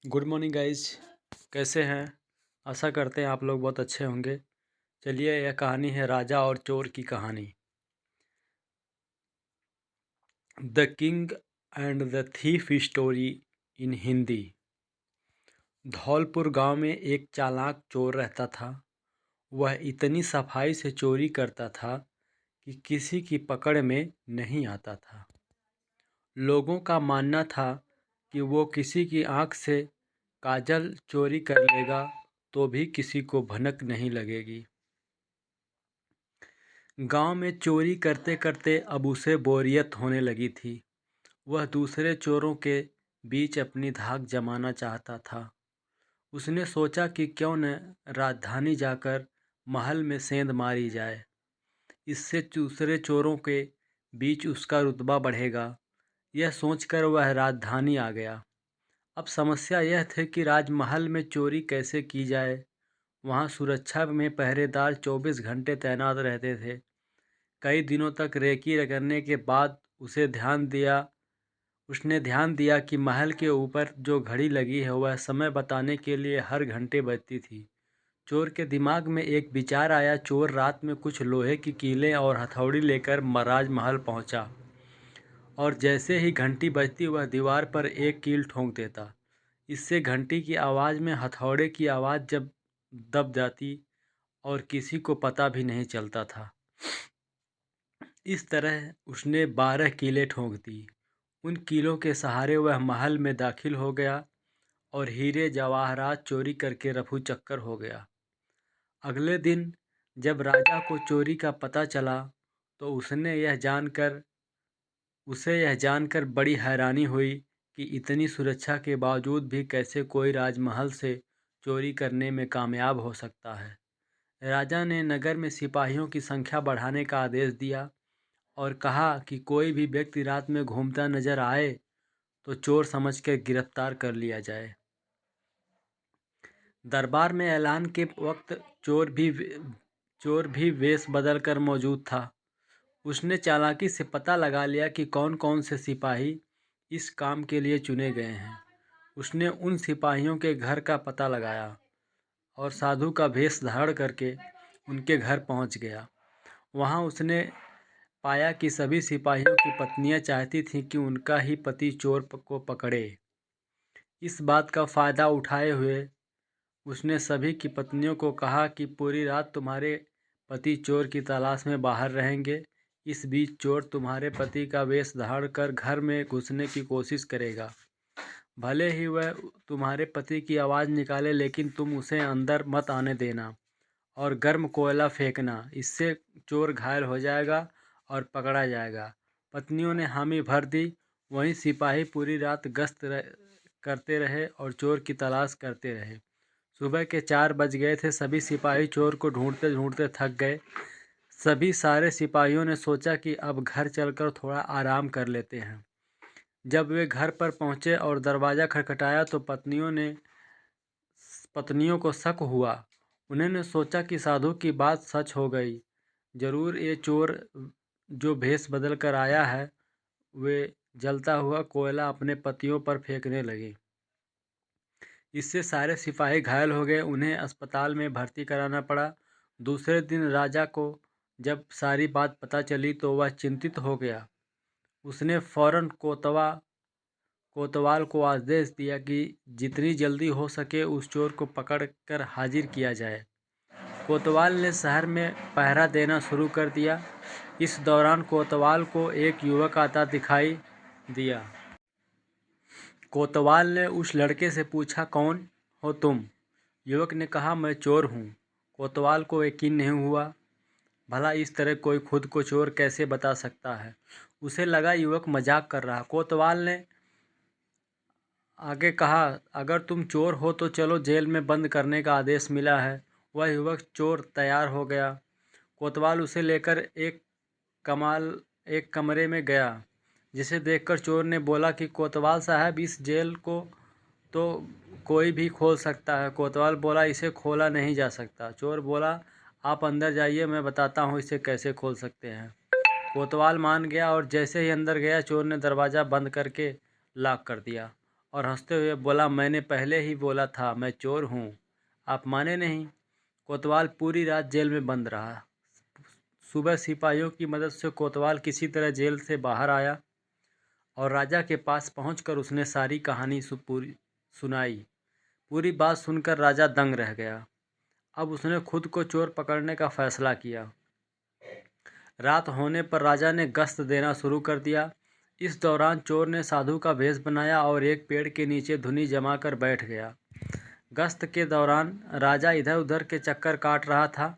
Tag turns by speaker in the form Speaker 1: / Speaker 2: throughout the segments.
Speaker 1: Good morning guys. कैसे हैं? आशा करते हैं आप लोग बहुत अच्छे होंगे। चलिए, यह कहानी है राजा और चोर की कहानी। The king and the thief story in Hindi. Dholpur गांव में एक चालाक चोर रहता था। वह इतनी सफाई से चोरी करता था कि किसी की पकड़ में नहीं आता था। लोगों का मानना था कि वो किसी की आंख से काजल चोरी कर लेगा तो भी किसी को भनक नहीं लगेगी। गांव में चोरी करते करते अब उसे बोरियत होने लगी थी। वह दूसरे चोरों के बीच अपनी धाक जमाना चाहता था। उसने सोचा कि क्यों न राजधानी जाकर महल में सेंध मारी जाए। इससे दूसरे चोरों के बीच उसका रुतबा बढ़ेगा। यह सोचकर वह राजधानी आ गया। अब समस्या यह थी कि राजमहल में चोरी कैसे की जाए। वहाँ सुरक्षा में पहरेदार 24 घंटे तैनात रहते थे। कई दिनों तक रेकी करने के बाद उसने ध्यान दिया कि महल के ऊपर जो घड़ी लगी है वह समय बताने के लिए हर घंटे बजती थी। चोर के दिमाग में एक विचार आया। चोर रात में कुछ लोहे की कीलें और हथौड़ी लेकर राजमहल पहुंचा और जैसे ही घंटी बजती वह दीवार पर एक कील ठोंक देता। इससे घंटी की आवाज़ में हथौड़े की आवाज़ जब दब जाती और किसी को पता भी नहीं चलता था। इस तरह उसने 12 कीलें ठोंक दी। उन कीलों के सहारे वह महल में दाखिल हो गया और हीरे जवाहरात चोरी करके रफू चक्कर हो गया। अगले दिन जब राजा को चोरी का पता चला तो उसे यह जानकर बड़ी हैरानी हुई कि इतनी सुरक्षा के बावजूद भी कैसे कोई राजमहल से चोरी करने में कामयाब हो सकता है। राजा ने नगर में सिपाहियों की संख्या बढ़ाने का आदेश दिया और कहा कि कोई भी व्यक्ति रात में घूमता नजर आए तो चोर समझकर गिरफ्तार कर लिया जाए। दरबार में ऐलान के वक्त चोर भी वेश बदल कर मौजूद था। उसने चालाकी से पता लगा लिया कि कौन कौन से सिपाही इस काम के लिए चुने गए हैं। उसने उन सिपाहियों के घर का पता लगाया और साधु का भेष धारण करके उनके घर पहुंच गया। वहां उसने पाया कि सभी सिपाहियों की पत्नियां चाहती थीं कि उनका ही पति चोर को पकड़े। इस बात का फ़ायदा उठाए हुए उसने सभी की पत्नियों को कहा कि पूरी रात तुम्हारे पति चोर की तलाश में बाहर रहेंगे। इस बीच चोर तुम्हारे पति का वेश धारण कर घर में घुसने की कोशिश करेगा। भले ही वह तुम्हारे पति की आवाज़ निकाले, लेकिन तुम उसे अंदर मत आने देना और गर्म कोयला फेंकना। इससे चोर घायल हो जाएगा और पकड़ा जाएगा। पत्नियों ने हामी भर दी। वहीं सिपाही पूरी रात करते रहे और चोर की तलाश करते रहे। सुबह के 4 बज गए थे। सभी सिपाही चोर को ढूंढते ढूंढते थक गए। सारे सिपाहियों ने सोचा कि अब घर चलकर थोड़ा आराम कर लेते हैं। जब वे घर पर पहुंचे और दरवाज़ा खटखटाया तो पत्नियों को शक हुआ। उन्होंने सोचा कि साधु की बात सच हो गई। जरूर ये चोर जो भेष बदल कर आया है वे जलता हुआ कोयला अपने पतियों पर फेंकने लगे। इससे सारे सिपाही घायल हो गए। उन्हें अस्पताल में भर्ती कराना पड़ा। दूसरे दिन राजा को जब सारी बात पता चली तो वह चिंतित हो गया। उसने फौरन कोतवाल को आदेश दिया कि जितनी जल्दी हो सके उस चोर को पकड़ कर हाजिर किया जाए। कोतवाल ने शहर में पहरा देना शुरू कर दिया। इस दौरान कोतवाल को एक युवक आता दिखाई दिया। कोतवाल ने उस लड़के से पूछा, कौन हो तुम? युवक ने कहा, मैं चोर हूँ। कोतवाल को यकीन नहीं हुआ। भला इस तरह कोई खुद को चोर कैसे बता सकता है? उसे लगा युवक मजाक कर रहा। कोतवाल ने आगे कहा, अगर तुम चोर हो तो चलो, जेल में बंद करने का आदेश मिला है। वह युवक चोर तैयार हो गया। कोतवाल उसे लेकर एक कमरे में गया, जिसे देखकर चोर ने बोला कि कोतवाल साहब, इस जेल को तो कोई भी खोल सकता है। कोतवाल बोला, इसे खोला नहीं जा सकता। चोर बोला, आप अंदर जाइए, मैं बताता हूँ इसे कैसे खोल सकते हैं। कोतवाल मान गया और जैसे ही अंदर गया चोर ने दरवाज़ा बंद करके लॉक कर दिया और हंसते हुए बोला, मैंने पहले ही बोला था मैं चोर हूँ, आप माने नहीं। कोतवाल पूरी रात जेल में बंद रहा। सुबह सिपाहियों की मदद से कोतवाल किसी तरह जेल से बाहर आया और राजा के पास पहुंचकर उसने सारी कहानी पूरी सुनाई। पूरी बात सुनकर राजा दंग रह गया। अब उसने खुद को चोर पकड़ने का फैसला किया। रात होने पर राजा ने गश्त देना शुरू कर दिया। इस दौरान चोर ने साधु का भेष बनाया और एक पेड़ के नीचे धुनी जमा कर बैठ गया। गश्त के दौरान राजा इधर उधर के चक्कर काट रहा था।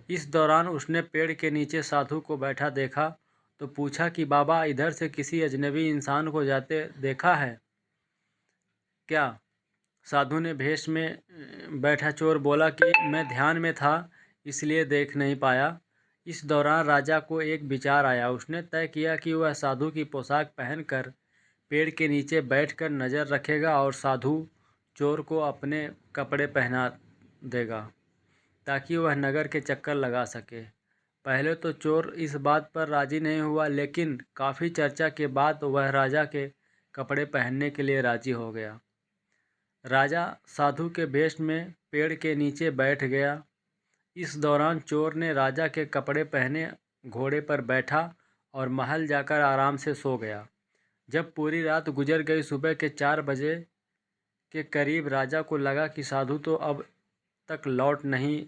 Speaker 1: इस दौरान उसने पेड़ के नीचे साधु को बैठा देखा तो पूछा कि बाबा, इधर से किसी अजनबी इंसान को जाते देखा है क्या? साधु ने भेष में बैठा चोर बोला कि मैं ध्यान में था इसलिए देख नहीं पाया। इस दौरान राजा को एक विचार आया। उसने तय किया कि वह साधु की पोशाक पहनकर पेड़ के नीचे बैठकर नज़र रखेगा और साधु चोर को अपने कपड़े पहना देगा ताकि वह नगर के चक्कर लगा सके। पहले तो चोर इस बात पर राज़ी नहीं हुआ, लेकिन काफ़ी चर्चा के बाद वह राजा के कपड़े पहनने के लिए राज़ी हो गया। राजा साधु के भेष में पेड़ के नीचे बैठ गया। इस दौरान चोर ने राजा के कपड़े पहने घोड़े पर बैठा और महल जाकर आराम से सो गया। जब पूरी रात गुजर गई, सुबह के 4 बजे के करीब राजा को लगा कि साधु तो अब तक लौट नहीं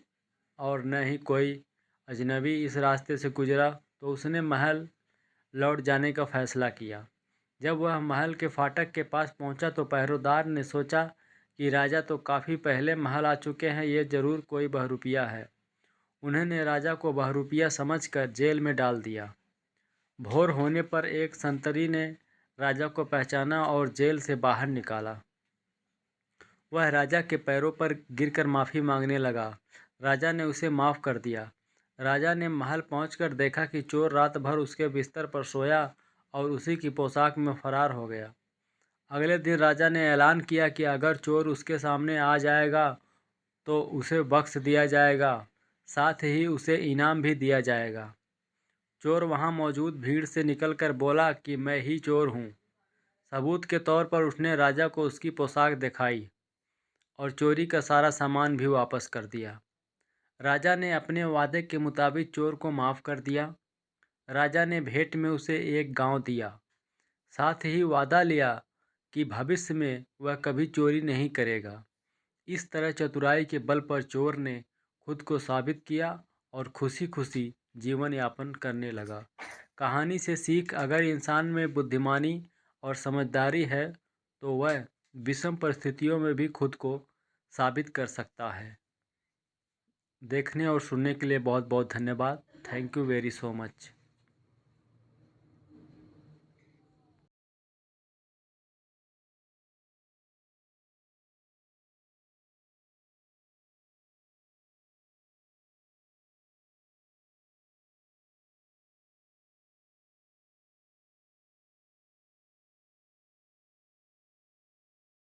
Speaker 1: और न ही कोई अजनबी इस रास्ते से गुजरा, तो उसने महल लौट जाने का फैसला किया। जब वह महल के फाटक के पास पहुंचा तो पहरेदार ने सोचा कि राजा तो काफ़ी पहले महल आ चुके हैं, ये ज़रूर कोई बहरूपिया है। उन्होंने राजा को बहरूपिया समझकर जेल में डाल दिया। भोर होने पर एक संतरी ने राजा को पहचाना और जेल से बाहर निकाला। वह राजा के पैरों पर गिरकर माफ़ी मांगने लगा। राजा ने उसे माफ़ कर दिया। राजा ने महल पहुंचकर देखा कि चोर रात भर उसके बिस्तर पर सोया और उसी की पोशाक में फरार हो गया। अगले दिन राजा ने ऐलान किया कि अगर चोर उसके सामने आ जाएगा तो उसे बख्श दिया जाएगा, साथ ही उसे इनाम भी दिया जाएगा। चोर वहां मौजूद भीड़ से निकलकर बोला कि मैं ही चोर हूं। सबूत के तौर पर उसने राजा को उसकी पोशाक दिखाई और चोरी का सारा सामान भी वापस कर दिया। राजा ने अपने वादे के मुताबिक चोर को माफ़ कर दिया। राजा ने भेंट में उसे एक गांव दिया, साथ ही वादा लिया कि भविष्य में वह कभी चोरी नहीं करेगा। इस तरह चतुराई के बल पर चोर ने खुद को साबित किया और खुशी खुशी जीवन यापन करने लगा। कहानी से सीख, अगर इंसान में बुद्धिमानी और समझदारी है तो वह विषम परिस्थितियों में भी खुद को साबित कर सकता है। देखने और सुनने के लिए बहुत बहुत धन्यवाद। Thank you very so much.